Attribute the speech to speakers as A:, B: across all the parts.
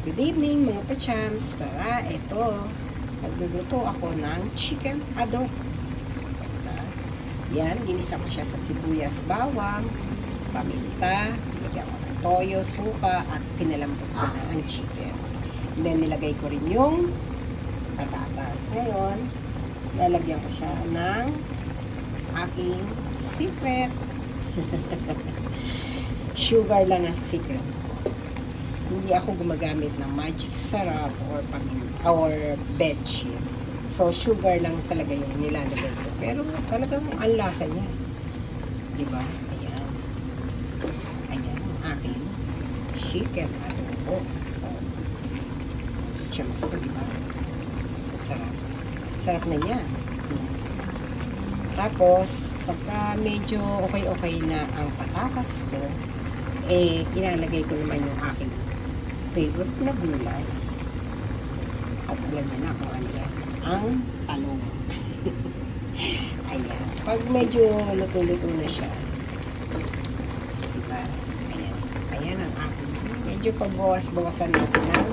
A: Good evening mga pachams. Tara, ito. Magluluto ako ng chicken adobo. Yan, ginisa ko siya sa sibuyas, bawang, paminta, nilagyan ko ng toyo, suka, at pinalambot ko na ang chicken. And then, nilagay ko rin yung patatas. Ngayon, lalagyan ko siya ng aking secret. Sugar lang ang secret. Hindi ako gumagamit ng magic syrup or bedsheet. So, sugar lang talaga yung nilalagay ko. Pero talagang ang lasa niya. Diba? Ayan. Ayan ang aking chicken adobo. Chums ko, diba? Sarap. Sarap na niya. Tapos, pagka medyo okay na ang patatas ko, ilalagay ko naman yung aking favorite na gulay. At alam niyo na kung ano yan. Ang talong. Ayan. Pag medyo luto-luto na siya. Diba? Ayan. Ayan ang aking. Medyo pagbawas-bawasan natin ng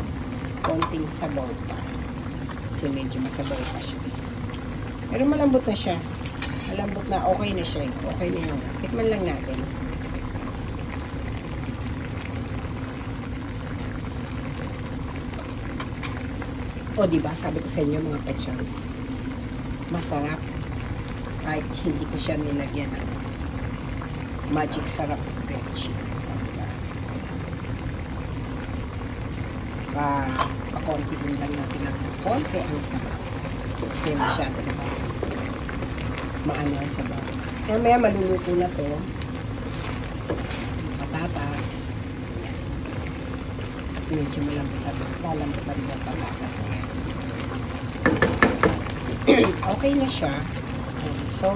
A: konting sabaw pa. Kasi medyo masabaw pa siya. Pero malambot na siya. Malambot na. Okay na siya. Okay na yun. Tikman lang natin. O, diba? Sabi ko sa inyo, mga pachans, masarap. Kahit hindi ko siya nilagyan ng magic sarap bedsheet. Pakonti din lang natin ng konti ang sarap. Kasi masyado na maano ang sabaw. Kaya maya maluluto na to. Patatas. Medyo malambot na rin ang patatas na yan. So, okay na siya. So,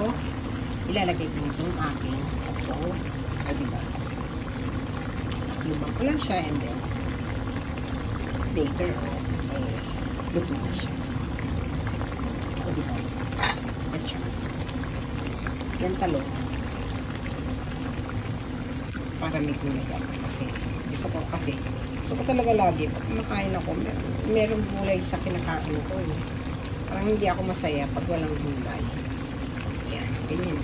A: ilalagay ko nito yung aking ito. O, diba? Lubang ko lang siya and then later luto na siya. O, diba? At chance. Yan talong. Para may gulay ako kasi gusto ko talaga lagi pag kumakain ako merong gulay sa kinakain ko parang hindi ako masaya pag walang gulay. Yan, ganyan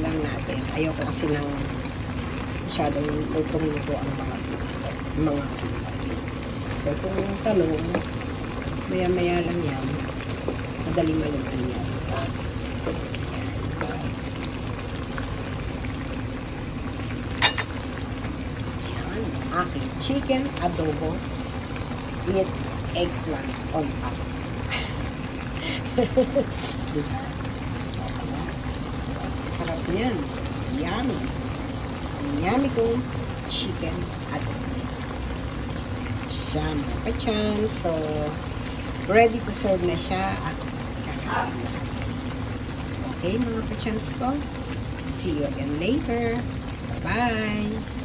A: lang natin. Ayoko kasi ng masyadong lutong-luto ang mga gulay. So kung yung talong maya-maya lang yan, madali maluto yan. Aking chicken adobo with eggplant on top. Sarap yan. Yummy. Yummy kong chicken adobo. Siya mga kachan. So, ready to serve na siya at kakain na. Okay mga kachans ko. See you again later. Bye-bye.